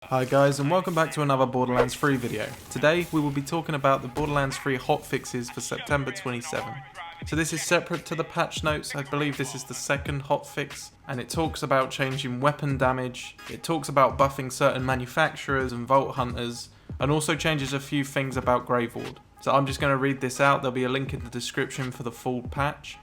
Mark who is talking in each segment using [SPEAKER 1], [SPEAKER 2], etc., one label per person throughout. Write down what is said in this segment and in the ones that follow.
[SPEAKER 1] Hi guys, and welcome back to another Borderlands 3 video. Today we will be talking about the Borderlands 3 hotfixes for September 27. So this is separate to the patch notes. I believe this is the second hotfix, and it talks about changing weapon damage, it talks about buffing certain manufacturers and vault hunters, and also changes a few things about Graveward. So I'm just going to read this out. There'll be a link in the description for the full patch.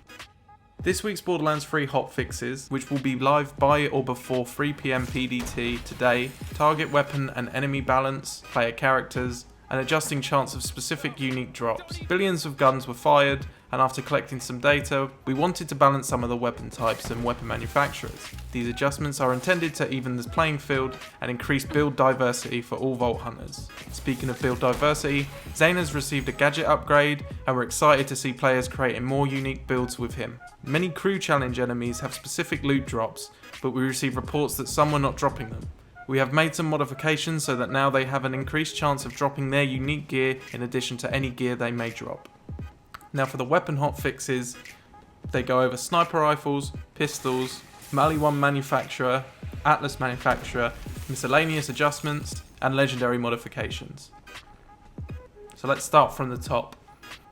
[SPEAKER 1] This week's Borderlands 3 hotfixes, which will be live by or before 3 PM PDT today, target weapon and enemy balance, player characters, and adjusting chance of specific unique drops. Billions of guns were fired, and after collecting some data, we wanted to balance some of the weapon types and weapon manufacturers. These adjustments are intended to even the playing field and increase build diversity for all vault hunters. Speaking of build diversity, Zane has received a gadget upgrade, and we're excited to see players creating more unique builds with him. Many crew challenge enemies have specific loot drops, but we receive reports that some were not dropping them. We have made some modifications so that now they have an increased chance of dropping their unique gear in addition to any gear they may drop. Now for the weapon hotfixes, they go over sniper rifles, pistols, Mali 1 manufacturer, Atlas manufacturer, miscellaneous adjustments, and legendary modifications. So let's start from the top.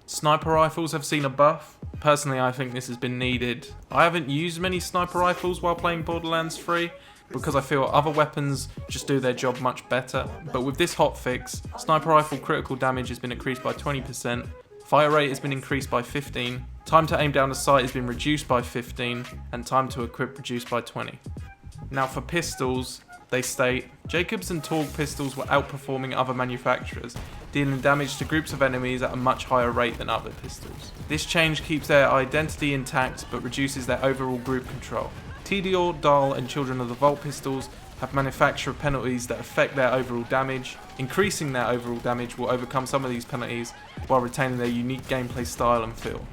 [SPEAKER 1] Sniper rifles have seen a buff. Personally, I think this has been needed. I haven't used many sniper rifles while playing Borderlands 3 because I feel other weapons just do their job much better. But with this hotfix, sniper rifle critical damage has been increased by 20%, fire rate has been increased by 15, time to aim down a sight has been reduced by 15, and time to equip reduced by 20. Now for pistols, they state, Jacobs and Torg pistols were outperforming other manufacturers, dealing damage to groups of enemies at a much higher rate than other pistols. This change keeps their identity intact but reduces their overall group control. TDR, Dahl and Children of the Vault pistols have manufacturer penalties that affect their overall damage. Increasing their overall damage will overcome some of these penalties while retaining their unique gameplay style and feel.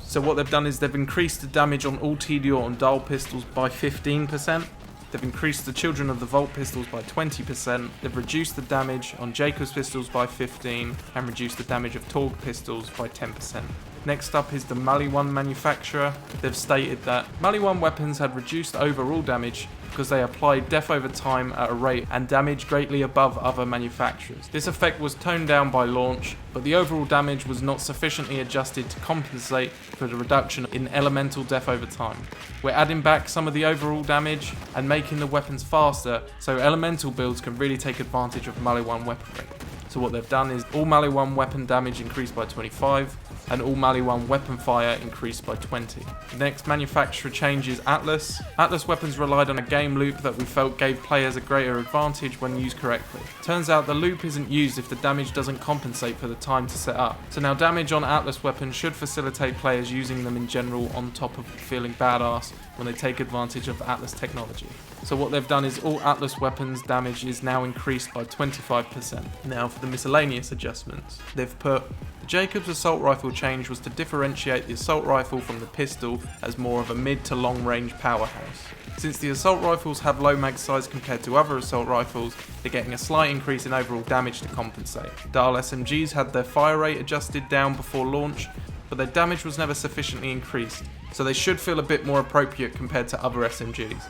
[SPEAKER 1] So what they've done is they've increased the damage on all TDR and Dahl pistols by 15%. They've increased the Children of the Vault pistols by 20%, they've reduced the damage on Jacobs pistols by 15%, and reduced the damage of Torg pistols by 10%. Next up is the Mali 1 manufacturer. They've stated that Mali 1 weapons had reduced overall damage because they applied death over time at a rate and damage greatly above other manufacturers. This effect was toned down by launch, but the overall damage was not sufficiently adjusted to compensate for the reduction in elemental death over time. We're adding back some of the overall damage and making the weapons faster so elemental builds can really take advantage of Mali 1 weaponry. So what they've done is all Mali 1 weapon damage increased by 25, and all Mali 1 weapon fire increased by 20. The next manufacturer change is Atlas. Atlas weapons relied on a game loop that we felt gave players a greater advantage when used correctly. Turns out the loop isn't used if the damage doesn't compensate for the time to set up. So now damage on Atlas weapons should facilitate players using them in general on top of feeling badass when they take advantage of Atlas technology. So what they've done is all Atlas weapons damage is now increased by 25%. Now for the miscellaneous adjustments. They've put the Jacobs assault rifle change was to differentiate the assault rifle from the pistol as more of a mid to long range powerhouse. Since the assault rifles have low mag size compared to other assault rifles, they're getting a slight increase in overall damage to compensate. Dahl SMGs had their fire rate adjusted down before launch, but their damage was never sufficiently increased, so they should feel a bit more appropriate compared to other SMGs.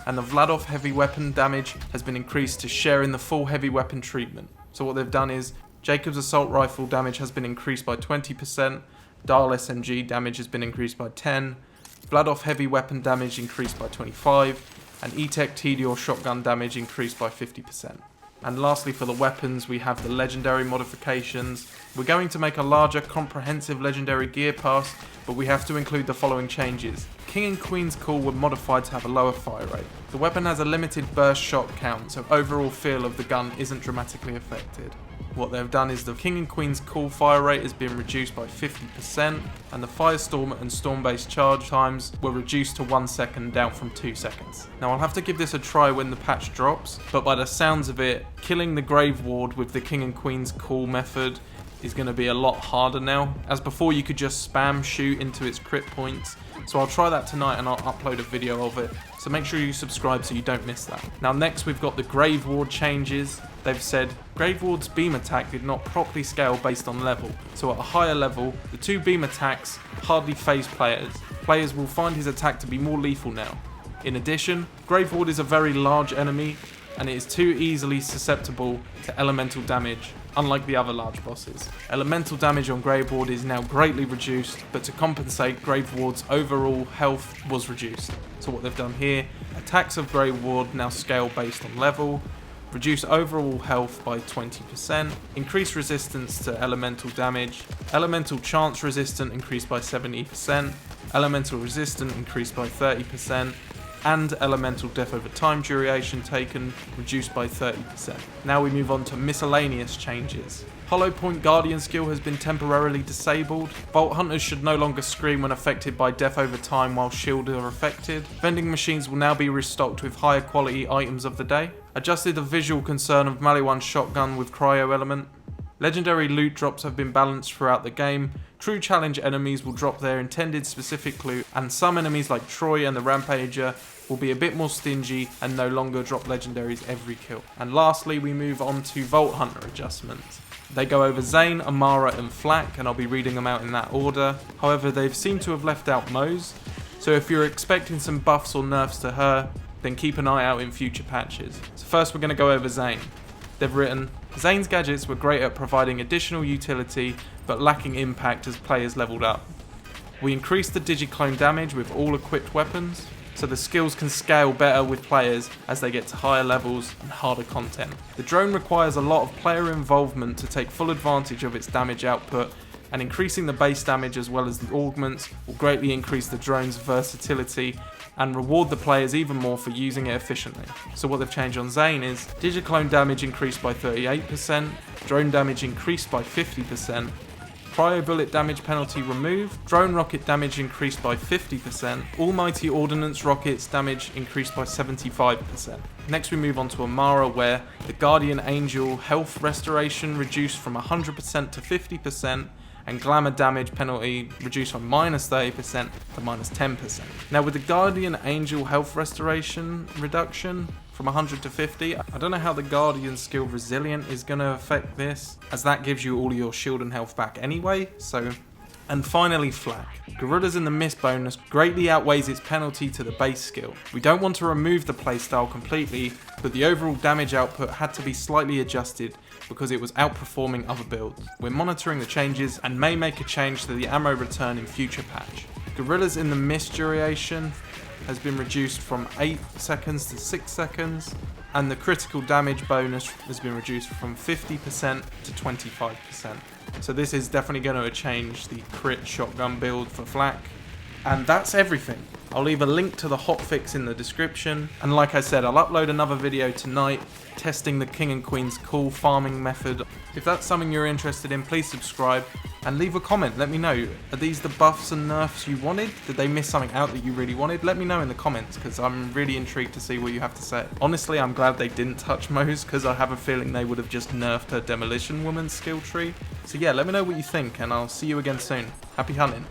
[SPEAKER 1] And the Vladov heavy weapon damage has been increased to share in the full heavy weapon treatment. So what they've done is, Jacobs assault rifle damage has been increased by 20%, Dahl SMG damage has been increased by 10%, Vladov heavy weapon damage increased by 25%, and E-Tech TDR shotgun damage increased by 50%. And lastly for the weapons, we have the legendary modifications. We're going to make a larger comprehensive legendary gear pass, but we have to include the following changes. King and Queen's Call were modified to have a lower fire rate. The weapon has a limited burst shot count, so overall feel of the gun isn't dramatically affected. What they've done is the King and Queen's Call fire rate has been reduced by 50%, and the Firestorm and Storm-based charge times were reduced to 1 second, down from 2 seconds. Now I'll have to give this a try when the patch drops, but by the sounds of it, killing the Graveward with the King and Queen's Call method is going to be a lot harder now, as before you could just spam shoot into its crit points. So I'll try that tonight and I'll upload a video of it, so make sure you subscribe so you don't miss that. Now next we've got the Graveward changes. They've said Graveward's beam attack did not properly scale based on level, so at a higher level the 2 beam attacks hardly phase players. Players will find his attack to be more lethal now. In addition, Graveward is a very large enemy and it is too easily susceptible to elemental damage, unlike the other large bosses. Elemental damage on Graveward is now greatly reduced, but to compensate, Graveward's overall health was reduced. So what they've done here, attacks of Graveward now scale based on level, reduce overall health by 20%, increase resistance to elemental damage, elemental chance resistant increased by 70%, elemental resistant increased by 30%, and elemental death over time duration taken reduced by 30%. Now we move on to miscellaneous changes. Hollow Point Guardian skill has been temporarily disabled. Vault Hunters should no longer scream when affected by death over time while shields are affected. Vending machines will now be restocked with higher quality items of the day. Adjusted the visual concern of Melee 1 shotgun with cryo element. Legendary loot drops have been balanced throughout the game. True challenge enemies will drop their intended specific loot, and some enemies like Troy and the Rampager will be a bit more stingy and no longer drop legendaries every kill. And lastly, we move on to Vault Hunter adjustments. They go over Zane, Amara and Flak, and I'll be reading them out in that order. However, they've seemed to have left out Moze, so if you're expecting some buffs or nerfs to her, then keep an eye out in future patches. So first we're going to go over Zane. They've written, Zane's gadgets were great at providing additional utility, but lacking impact as players leveled up. We increased the digiclone damage with all equipped weapons, so the skills can scale better with players as they get to higher levels and harder content. The drone requires a lot of player involvement to take full advantage of its damage output, and increasing the base damage as well as the augments will greatly increase the drone's versatility and reward the players even more for using it efficiently. So what they've changed on Zane is digiclone damage increased by 38%, drone damage increased by 50%, cryo bullet damage penalty removed, drone rocket damage increased by 50%, almighty ordnance rockets damage increased by 75%. Next we move on to Amara, where the Guardian Angel health restoration reduced from 100% to 50%, and glamour damage penalty reduced from -30% to -10%. Now with the Guardian Angel health restoration reduction from 100 to 50, I don't know how the Guardian skill Resilient is going to affect this, as that gives you all your shield and health back anyway, so... And finally Flak. Gorillas in the Mist bonus greatly outweighs its penalty to the base skill. We don't want to remove the playstyle completely, but the overall damage output had to be slightly adjusted because it was outperforming other builds. We're monitoring the changes and may make a change to the ammo return in future patch. Gorillas in the Mist duration has been reduced from 8 seconds to 6 seconds, and the critical damage bonus has been reduced from 50% to 25%. So this is definitely going to change the crit shotgun build for Flak. And that's everything. I'll leave a link to the hotfix in the description, and like I said, I'll upload another video tonight testing the King and Queen's cool farming method. If that's something you're interested in, please subscribe and leave a comment. Let me know, are these the buffs and nerfs you wanted? Did they miss something out that you really wanted? Let me know in the comments, because I'm really intrigued to see what you have to say. Honestly, I'm glad they didn't touch Moze, because I have a feeling they would have just nerfed her Demolition Woman's skill tree. So yeah, let me know what you think, and I'll see you again soon. Happy hunting.